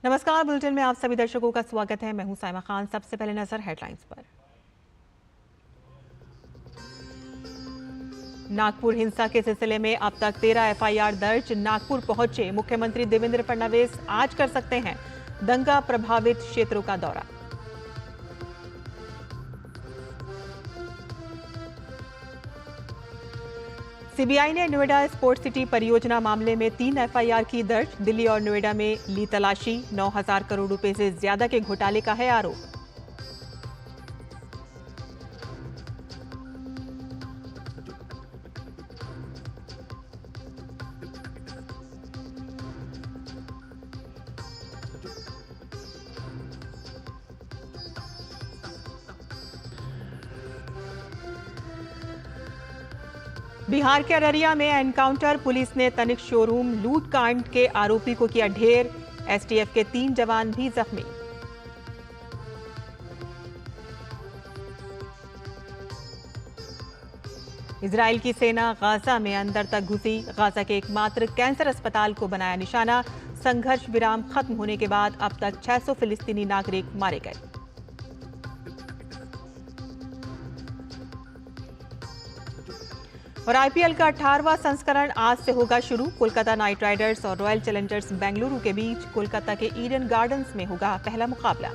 नमस्कार, बुलेटिन में आप सभी दर्शकों का स्वागत है। मैं हूं साइमा खान। सबसे पहले नजर हेडलाइंस पर। नागपुर हिंसा के सिलसिले में अब तक 13 एफआईआर दर्ज। नागपुर पहुंचे मुख्यमंत्री देवेंद्र फडणवीस आज कर सकते हैं दंगा प्रभावित क्षेत्रों का दौरा। सीबीआई ने नोएडा स्पोर्ट्स सिटी परियोजना मामले में 3 एफआईआर की दर्ज। दिल्ली और नोएडा में ली तलाशी। 9,000 करोड़ रुपए से ज्यादा के घोटाले का है आरोप। बिहार के अररिया में एनकाउंटर। पुलिस ने तनिक शोरूम लूट कांड के आरोपी को किया ढेर। एसटीएफ के 3 जवान भी जख्मी। इजराइल की सेना गाजा में अंदर तक घुसी। गाजा के एकमात्र कैंसर अस्पताल को बनाया निशाना। संघर्ष विराम खत्म होने के बाद अब तक 600 फिलिस्तीनी नागरिक मारे गए। और आईपीएल का 18वां संस्करण आज से होगा शुरू। कोलकाता नाइट राइडर्स और रॉयल चैलेंजर्स बेंगलुरु के बीच कोलकाता के ईडन गार्डन्स में होगा पहला मुकाबला।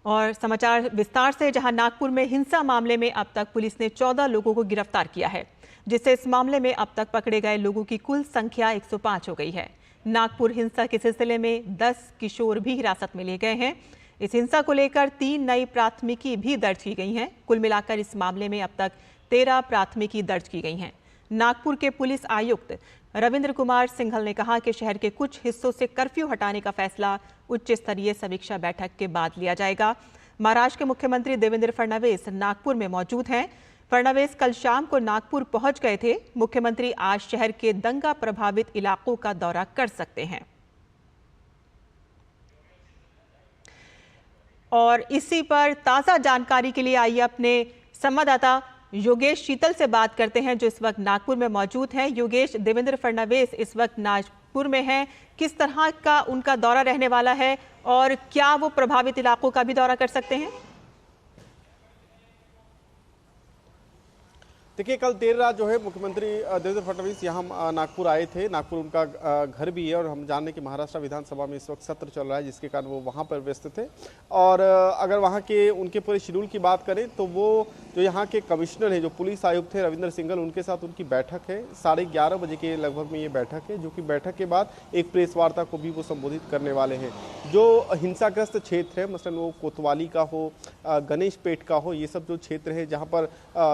और समाचार विस्तार से, जहां नागपुर में हिंसा मामले में अब तक पुलिस ने 14 लोगों को गिरफ्तार किया है, जिससे इस मामले में अब तक पकड़े गए लोगों की कुल संख्या 105 हो गई है। नागपुर हिंसा के सिलसिले में 10 किशोर भी हिरासत में लिए गए हैं। इस हिंसा को लेकर 3 नई प्राथमिकी भी दर्ज की गई हैं। कुल मिलाकर इस मामले में अब तक 13 प्राथमिकी दर्ज की गई हैं। नागपुर के पुलिस आयुक्त रविंद्र कुमार सिंघल ने कहा कि शहर के कुछ हिस्सों से कर्फ्यू हटाने का फैसला उच्च स्तरीय समीक्षा बैठक के बाद लिया जाएगा। महाराष्ट्र के मुख्यमंत्री देवेंद्र फडणवीस नागपुर में मौजूद हैं। फडणवीस कल शाम को नागपुर पहुंच गए थे। मुख्यमंत्री आज शहर के दंगा प्रभावित इलाकों का दौरा कर सकते हैं। और इसी पर ताज़ा जानकारी के लिए आइए अपने संवाददाता योगेश शीतल से बात करते हैं, जो इस वक्त नागपुर में मौजूद हैं। योगेश, देवेंद्र फडणवीस इस वक्त नागपुर में हैं। किस तरह का उनका दौरा रहने वाला है और क्या वो प्रभावित इलाकों का भी दौरा कर सकते हैं? देखिए, कल देर रात जो है मुख्यमंत्री देवेंद्र फडणवीस यहाँ नागपुर आए थे। नागपुर उनका घर भी है और हम जान रहे कि महाराष्ट्र विधानसभा में इस वक्त सत्र चल रहा है, जिसके कारण वो वहाँ पर व्यस्त थे। और अगर वहाँ के उनके पूरे शेड्यूल की बात करें तो वो जो यहाँ के कमिश्नर हैं, जो पुलिस आयुक्त थे रविंद्र सिंघल, उनके साथ उनकी बैठक है। 11:30 बजे के लगभग में ये बैठक है, जो कि बैठक के बाद एक प्रेस वार्ता को भी वो संबोधित करने वाले हैं। जो हिंसाग्रस्त क्षेत्र है, मसलन वो कोतवाली का हो, गणेश पेट का हो, ये सब जो क्षेत्र है जहाँ पर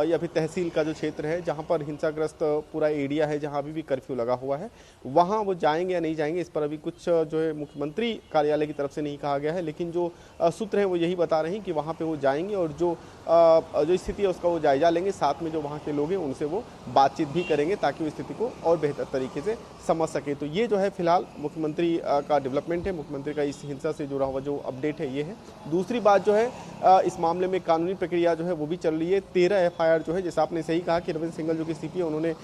या फिर तहसील का क्षेत्र है जहां पर हिंसाग्रस्त पूरा एरिया है, जहां अभी भी कर्फ्यू लगा हुआ है, वहां वो जाएंगे या नहीं जाएंगे, इस पर अभी कुछ जो है मुख्यमंत्री कार्यालय की तरफ से नहीं कहा गया है। लेकिन जो सूत्र हैं वो यही बता रहे हैं कि वहां पे वो जाएंगे और जो स्थिति है उसका वो जायजा लेंगे। साथ में जो वहां के लोग हैं उनसे वो बातचीत भी करेंगे ताकि वो स्थिति को और बेहतर तरीके से समझ सके। तो ये जो है फिलहाल मुख्यमंत्री का डेवलपमेंट है, मुख्यमंत्री का इस हिंसा से जुड़ा हुआ जो अपडेट है ये है। दूसरी बात जो है, इस मामले में कानूनी प्रक्रिया जो है वो भी चल रही है। 13 एफआईआर जो है, जैसा आपने सही कहा कि रविंद्र सिंघल जो कि सीपी है, उन्होंने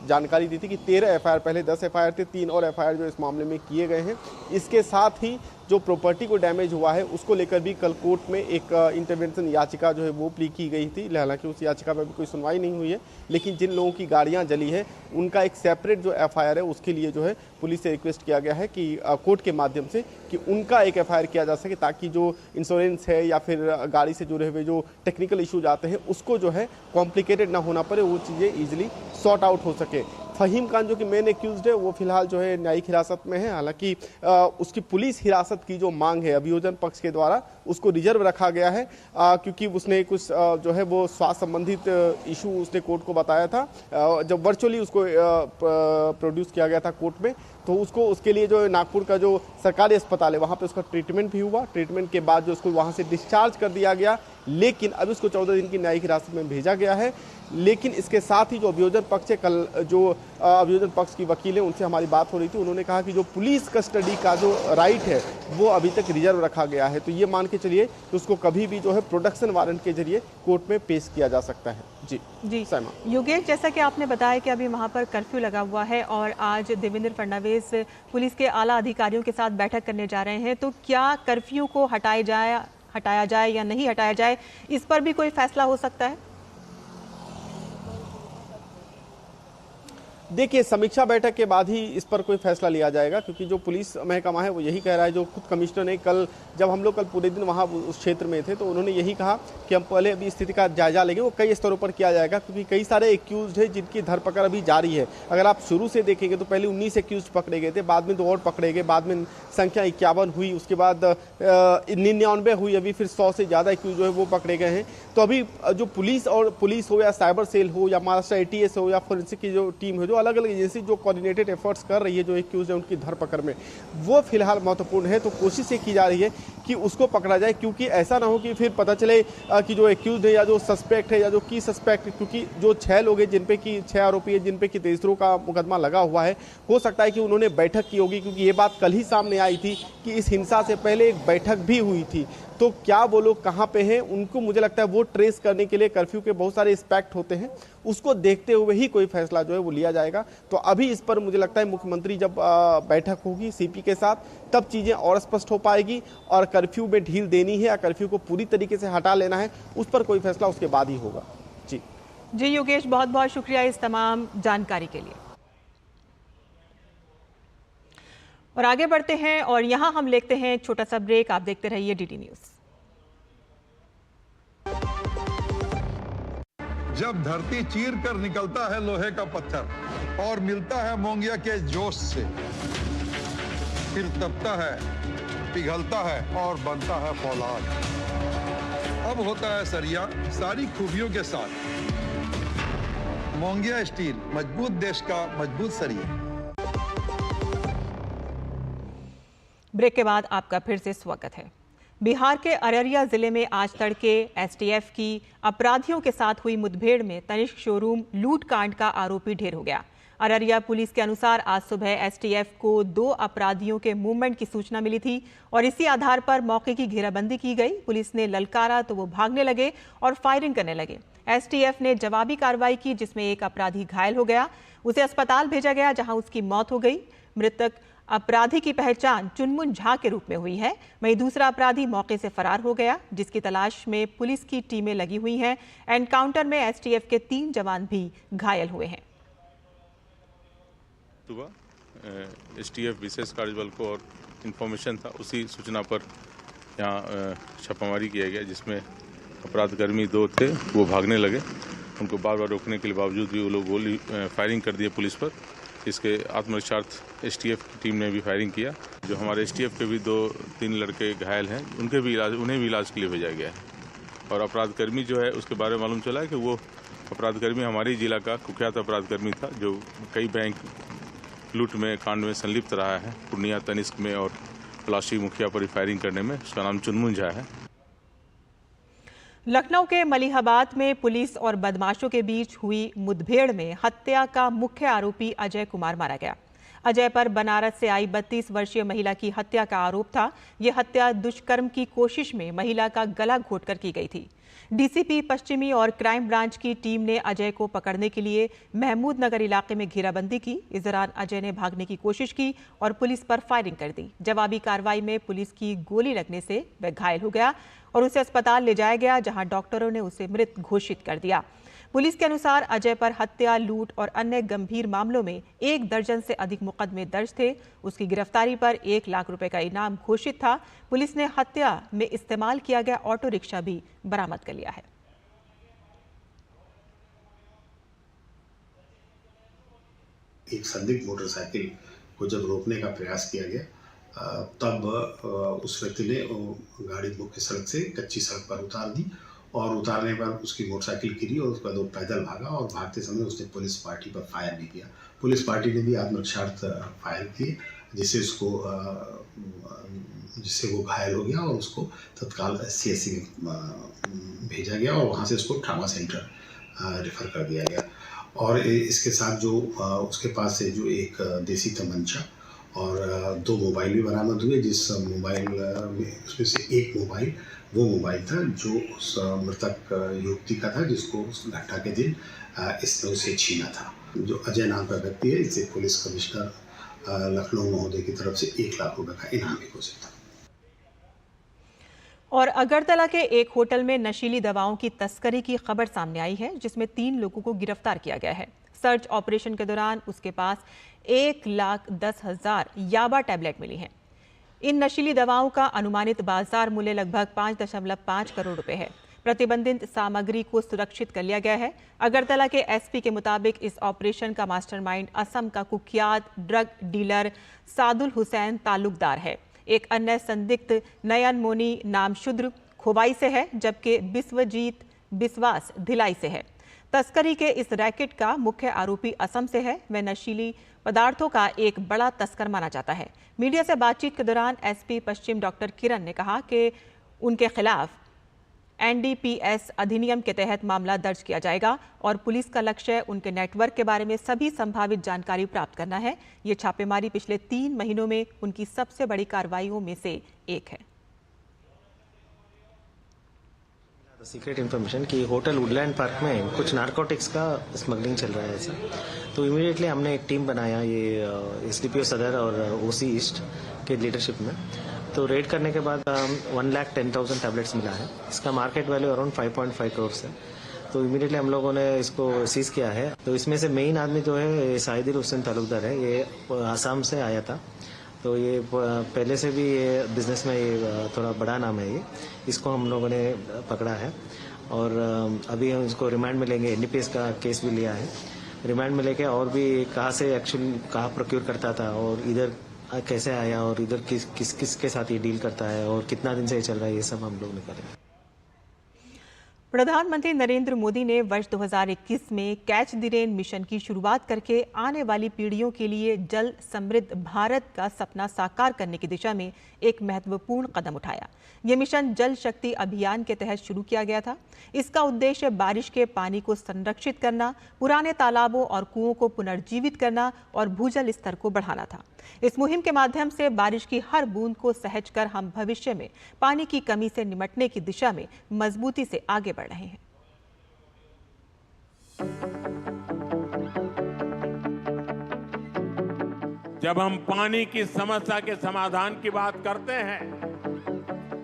जानकारी दी थी कि 13 एफआईआर, पहले 10 एफआईआर थे, 3 और एफआईआर जो इस मामले में किए गए हैं। इसके साथ ही जो प्रॉपर्टी को डैमेज हुआ है उसको लेकर भी कल कोर्ट में एक इंटरवेंशन याचिका जो है वो प्ली की गई थी। हालांकि उस याचिका पर भी कोई सुनवाई नहीं हुई है, लेकिन जिन लोगों की गाड़ियां जली है उनका एक सेपरेट जो एफआईआर है उसके लिए जो है पुलिस से रिक्वेस्ट किया गया है कि कोर्ट के माध्यम से कि उनका एक एफआईआर किया जा सके, ताकि जो इंश्योरेंस है या फिर गाड़ी से जुड़े हुए जो टेक्निकल इशूज आते हैं उसको जो है कॉम्प्लिकेटेड ना होना पड़े, वो चीज़ें ईजिली सॉर्ट आउट हो सके। फहीम खान जो कि मेन एक्यूज्ड है वो फिलहाल जो है न्यायिक हिरासत में है। हालांकि उसकी पुलिस हिरासत की जो मांग है अभियोजन पक्ष के द्वारा उसको रिजर्व रखा गया है, क्योंकि उसने कुछ जो है वो स्वास्थ्य संबंधित इशू उसने कोर्ट को बताया था जब वर्चुअली उसको प्रोड्यूस किया गया था कोर्ट में। तो उसको उसके लिए जो नागपुर का जो सरकारी अस्पताल है वहाँ पे उसका ट्रीटमेंट भी हुआ। ट्रीटमेंट के बाद जो उसको वहाँ से डिस्चार्ज कर दिया गया, लेकिन अभी उसको 14 दिन की न्यायिक हिरासत में भेजा गया है। लेकिन इसके साथ ही जो अभियोजन पक्ष है, कल जो अभियोजन पक्ष की वकील है उनसे हमारी बात हो रही थी, उन्होंने कहा कि जो पुलिस कस्टडी का जो राइट है वो अभी तक रिजर्व रखा गया है। तो ये मान के चलिए कि उसको कभी भी जो है प्रोडक्शन वारंट के जरिए कोर्ट में पेश किया जा सकता है। जी सैमा। योगेश, जैसा कि आपने बताया कि अभी वहां पर कर्फ्यू लगा हुआ है और आज देवेंद्र फडणवीस पुलिस के आला अधिकारियों के साथ बैठक करने जा रहे हैं, तो क्या कर्फ्यू को हटाया जाए या नहीं हटाया जाए, इस पर भी कोई फैसला हो सकता है? देखिए, समीक्षा बैठक के बाद ही इस पर कोई फैसला लिया जाएगा, क्योंकि जो पुलिस महकमा है वो यही कह रहा है। जो खुद कमिश्नर ने कल, जब हम लोग कल पूरे दिन वहाँ उस क्षेत्र में थे, तो उन्होंने यही कहा कि हम पहले अभी स्थिति का जायजा लेंगे। वो कई स्तरों पर किया जाएगा, क्योंकि कई सारे एक्यूज्ड हैं जिनकी धरपकड़ अभी जारी है। अगर आप शुरू से देखेंगे तो पहले 19 एक्यूज्ड पकड़े गए थे, बाद में 2 और पकड़े गए, बाद में संख्या 51 हुई, उसके बाद 99 हुई, अभी फिर 100 से ज़्यादा एक्यूज जो है वो पकड़े गए हैं। तो अभी जो पुलिस हो या साइबर सेल हो या महाराष्ट्र ATS हो या फोरेंसिक की जो टीम है, जो अलग अलग एजेंसी जो कोऑर्डिनेटेड एफर्ट्स कर रही है जो एक्यूज है उनकी धरपकड़ में, वो फिलहाल महत्वपूर्ण है। तो कोशिश ये की जा रही है कि उसको पकड़ा जाए, क्योंकि ऐसा ना हो कि फिर पता चले कि जो एक्यूज है या जो सस्पेक्ट है या जो की सस्पेक्ट, क्योंकि जो 6 लोग हैं जिन पे की 6 आरोपी है जिन पे की देशद्रोह का मुकदमा लगा हुआ है, हो सकता है कि उन्होंने बैठक की होगी, क्योंकि ये बात कल ही सामने आई थी कि इस हिंसा से पहले एक बैठक भी हुई थी। तो क्या वो लोग कहाँ पे हैं, उनको मुझे लगता है वो ट्रेस करने के लिए कर्फ्यू के बहुत सारे एस्पेक्ट होते हैं, उसको देखते हुए ही कोई फैसला जो है वो लिया जाएगा। तो अभी इस पर मुझे लगता है मुख्यमंत्री जब बैठक होगी CP के साथ, तब चीज़ें और स्पष्ट हो पाएगी, और कर्फ्यू में ढील देनी है या कर्फ्यू को पूरी तरीके से हटा लेना है, उस पर कोई फैसला उसके बाद ही होगा। जी योगेश, बहुत बहुत शुक्रिया इस तमाम जानकारी के लिए। और आगे बढ़ते हैं और यहां हम लेते हैं छोटा सा ब्रेक। आप देखते रहिए DD न्यूज़। जब धरती चीर कर निकलता है लोहे का पत्थर और मिलता है मोंगिया के जोश से, फिर तपता है, पिघलता है और बनता है फौलाद। अब होता है सरिया सारी खूबियों के साथ। मोंगिया स्टील, मजबूत देश का मजबूत सरिया। ब्रेक के बाद आपका फिर से स्वागत है। बिहार के अररिया जिले में आज तड़के STF की अपराधियों के साथ हुई मुठभेड़ में तनिष्क शोरूम लूट कांड का आरोपी ढेर हो गया। अररिया पुलिस के अनुसार आज सुबह STF को 2 अपराधियों के मूवमेंट की सूचना मिली थी और इसी आधार पर मौके की घेराबंदी की गई। पुलिस ने ललकारा तो वो भागने लगे और फायरिंग करने लगे। STF ने जवाबी कार्रवाई की, जिसमें एक अपराधी घायल हो गया। उसे अस्पताल भेजा गया, जहां उसकी मौत हो गई। मृतक अपराधी की पहचान चुनमुन झा के रूप में हुई है। वहीं दूसरा अपराधी मौके से फरार हो गया, जिसकी तलाश में पुलिस की टीमें लगी हुई हैं। एनकाउंटर में STF के 3 जवान भी घायल हुए हैं। सुबह STF विशेष कार्यबल को और इन्फॉर्मेशन था, उसी सूचना पर यहाँ छापामारी किया गया, जिसमें अपराधकर्मी 2 थे, वो भागने लगे। उनको बार बार रोकने के बावजूद भी वो लोग गोली फायरिंग कर दिए पुलिस पर। इसके आत्मरक्षार्थ STF की टीम ने भी फायरिंग किया। जो हमारे STF के भी 2-3 लड़के घायल हैं, उन्हें भी इलाज के लिए भेजा गया है। और अपराधकर्मी जो है उसके बारे में मालूम चला है कि वो अपराधकर्मी हमारे जिला का कुख्यात अपराधकर्मी था, जो कई बैंक लूट में कांड में संलिप्त रहा है। पूर्णिया तनिष्क में और प्लास्टिक मुखिया पर फायरिंग करने में। उसका नाम चुनमुन झा है। लखनऊ के मलिहाबाद में पुलिस और बदमाशों के बीच हुई मुठभेड़ में हत्या का मुख्य आरोपी अजय कुमार मारा गया। अजय पर बनारस से आई 32 वर्षीय महिला की हत्या का आरोप था। यह हत्या दुष्कर्म की कोशिश में महिला का गला घोंटकर की गई थी। DCP पश्चिमी और क्राइम ब्रांच की टीम ने अजय को पकड़ने के लिए महमूद नगर इलाके में घेराबंदी की। इस दौरान अजय ने भागने की कोशिश की और पुलिस पर फायरिंग कर दी। जवाबी कार्रवाई में पुलिस की गोली लगने से वह घायल हो गया और उसे अस्पताल ले जाया गया, जहां डॉक्टरों ने उसे मृत घोषित कर दिया। पुलिस के अनुसार अजय पर हत्या, लूट और अन्य गंभीर मामलों में 1 दर्जन से अधिक मुकदमे दर्ज थे। उसकी गिरफ्तारी पर 1 लाख रुपए का इनाम घोषित था। पुलिस ने हत्या में इस्तेमाल किया गया ऑटो रिक्शा भी बरामद कर लिया है। एक संदिग्ध मोटरसाइकिल को जब रोकने का प्रयास किया गया, तब उस व्यक्ति ने गाड़ी मुख्य सड़क से कच्ची सड़क पर उतार दी और उतारने पर उसकी मोटरसाइकिल गिरी और उसके बाद वो पैदल भागा और भागते समय उसने पुलिस पार्टी पर फायर भी किया। पुलिस पार्टी ने भी आत्मरक्षार्थ फायर किए जिससे वो घायल हो गया और उसको तत्काल CSC में भेजा गया और वहाँ से उसको ट्रामा सेंटर रेफर कर दिया गया। और इसके साथ जो उसके पास से जो एक देसी तमंचा और 2 मोबाइल भी बरामद हुए, जिस मोबाइल में उसमें से एक मोबाइल वो मोबाइल था जो उस मृतक युवती का था, जिसको उस घटना के दिन इसने उसे छीना था। जो अजय नाम का व्यक्ति है, इसे पुलिस कमिश्नर लखनऊ महोदय की तरफ से 1 लाख रुपए का इनाम भी घोषित था। और अगरतला के एक होटल में नशीली दवाओं की तस्करी की खबर सामने आई है, जिसमें 3 लोगों को गिरफ्तार किया गया है। सर्च ऑपरेशन के दौरान उसके पास 1,10,000 याबा टैबलेट मिली हैं। इन नशीली दवाओं का अनुमानित बाजार मूल्य लगभग 5.5 करोड़ रुपए है। प्रतिबंधित सामग्री को सुरक्षित कर लिया गया है। अगरतला के SP के मुताबिक इस ऑपरेशन का मास्टरमाइंड असम का कुख्यात ड्रग डीलर सादुल हुसैन तालुकदार है। एक अन्य संदिग्ध नयन मोनी नामशुद्र खोबाई से है, जबकि बिस्वजीत बिस्वास धिलाई से है। तस्करी के इस रैकेट का मुख्य आरोपी असम से है। वह नशीली पदार्थों का एक बड़ा तस्कर माना जाता है। मीडिया से बातचीत के दौरान SP पश्चिम डॉक्टर किरण ने कहा कि उनके खिलाफ NDPS अधिनियम के तहत मामला दर्ज किया जाएगा और पुलिस का लक्ष्य उनके नेटवर्क के बारे में सभी संभावित जानकारी प्राप्त करना है। ये छापेमारी पिछले 3 महीनों में उनकी सबसे बड़ी कार्रवाइयों में से एक है। सीक्रेट इन्फॉर्मेशन कि होटल वुडलैंड पार्क में कुछ नारकोटिक्स का स्मगलिंग चल रहा है ऐसा, तो इमीडिएटली हमने एक टीम बनाया, ये SDPO सदर और OC ईस्ट के लीडरशिप में। तो रेड करने के बाद 1,10,000 टैबलेट्स मिला है। इसका मार्केट वैल्यू अराउंड 5.5 करोड़ है। तो इमीडिएटली हम लोगों ने इसको सीज किया है। तो इसमें से मेन आदमी जो है साहिदुल हुसैन तालुकदार है, ये आसाम से आया था। तो ये पहले से भी ये बिजनेस में ये थोड़ा बड़ा नाम है। इसको हम लोगों ने पकड़ा है और अभी हम इसको रिमांड में लेंगे। NDPS का केस भी लिया है। रिमांड में लेके और भी कहाँ से एक्चुअली कहाँ प्रोक्योर करता था और इधर कैसे आया और इधर किस के साथ ये डील करता है और कितना दिन से ये चल रहा है, ये सब हम लोग निकालेंगे। प्रधानमंत्री नरेंद्र मोदी ने वर्ष 2021 में कैच द रेन मिशन की शुरुआत करके आने वाली पीढ़ियों के लिए जल समृद्ध भारत का सपना साकार करने की दिशा में एक महत्वपूर्ण कदम उठाया। ये मिशन जल शक्ति अभियान के तहत शुरू किया गया था। इसका उद्देश्य बारिश के पानी को संरक्षित करना, पुराने तालाबों और कुओं को पुनर्जीवित करना और भूजल स्तर को बढ़ाना था। इस मुहिम के माध्यम से बारिश की हर बूंद को सहजकर हम भविष्य में पानी की कमी से निपटने की दिशा में मजबूती से आगे बढ़ रहे हैं। जब हम पानी की समस्या के समाधान की बात करते हैं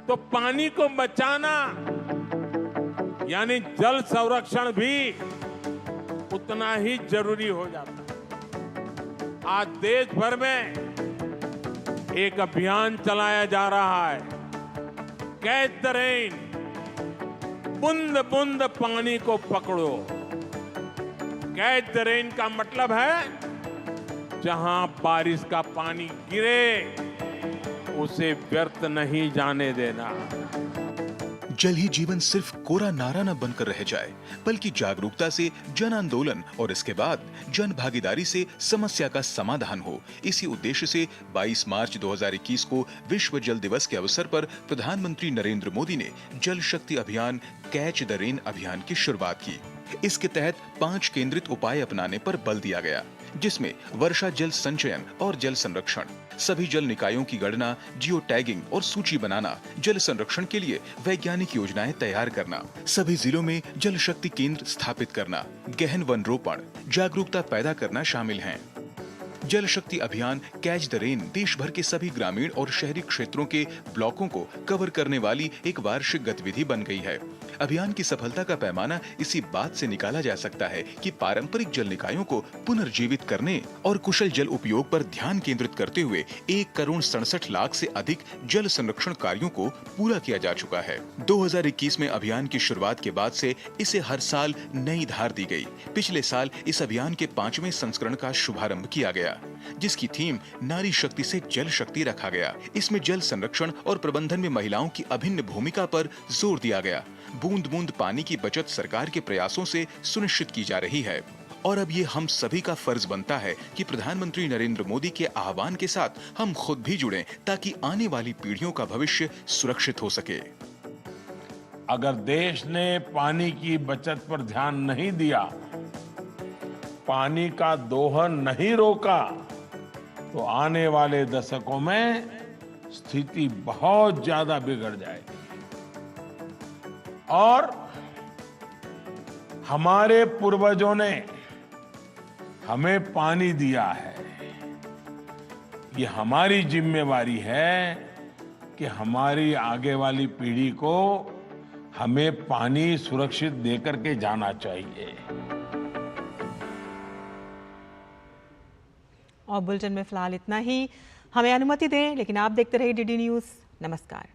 तो पानी को बचाना यानी जल संरक्षण भी उतना ही जरूरी हो जाता है। आज देश भर में एक अभियान चलाया जा रहा है, कैच द रेन, बूंद बूंद पानी को पकड़ो। कैच द रेन का मतलब है जहां बारिश का पानी गिरे उसे व्यर्थ नहीं जाने देना। जल ही जीवन सिर्फ कोरा नारा न बनकर रह जाए, बल्कि जागरूकता से जन आंदोलन और इसके बाद जन भागीदारी से समस्या का समाधान हो। इसी उद्देश्य से 22 मार्च 2021 को विश्व जल दिवस के अवसर पर प्रधानमंत्री नरेंद्र मोदी ने जल शक्ति अभियान कैच द रेन अभियान की शुरुआत की। इसके तहत 5 केंद्रित उपाय अपनाने पर बल दिया गया, जिसमें वर्षा जल संचयन और जल संरक्षण, सभी जल निकायों की गणना, जियो टैगिंग और सूची बनाना, जल संरक्षण के लिए वैज्ञानिक योजनाएं तैयार करना, सभी जिलों में जल शक्ति केंद्र स्थापित करना, गहन वन रोपण, जागरूकता पैदा करना शामिल हैं। जल शक्ति अभियान कैच द रेन देश भर के सभी ग्रामीण और शहरी क्षेत्रों के ब्लॉकों को कवर करने वाली एक वार्षिक गतिविधि बन गई है। अभियान की सफलता का पैमाना इसी बात से निकाला जा सकता है कि पारंपरिक जल निकायों को पुनर्जीवित करने और कुशल जल उपयोग पर ध्यान केंद्रित करते हुए 1,67,00,000 से अधिक जल संरक्षण कार्यों को पूरा किया जा चुका है। 2021 में अभियान की शुरुआत के बाद से इसे हर साल नई धार दी गई। पिछले साल इस अभियान के 5वें संस्करण का शुभारंभ किया गया। गया, जिसकी थीम नारी शक्ति से जल शक्ति रखा गया। इसमें जल संरक्षण और प्रबंधन में महिलाओं की अभिन्न भूमिका पर जोर दिया गया। बूंद बूंद पानी की बचत सरकार के प्रयासों से सुनिश्चित की जा रही है और अब ये हम सभी का फर्ज बनता है कि प्रधानमंत्री नरेंद्र मोदी के आह्वान के साथ हम खुद भी जुड़ें ताकि आने वाली पीढ़ियों का भविष्य सुरक्षित हो सके। अगर देश ने पानी की बचत पर ध्यान नहीं दिया, पानी का दोहन नहीं रोका, तो आने वाले दशकों में स्थिति बहुत ज्यादा बिगड़ जाएगी। और हमारे पूर्वजों ने हमें पानी दिया है, ये हमारी जिम्मेवारी है कि हमारी आगे वाली पीढ़ी को हमें पानी सुरक्षित देकर के जाना चाहिए। और बुलेटिन में फिलहाल इतना ही। हमें अनुमति दें, लेकिन आप देखते रहिए डीडी न्यूज़। नमस्कार।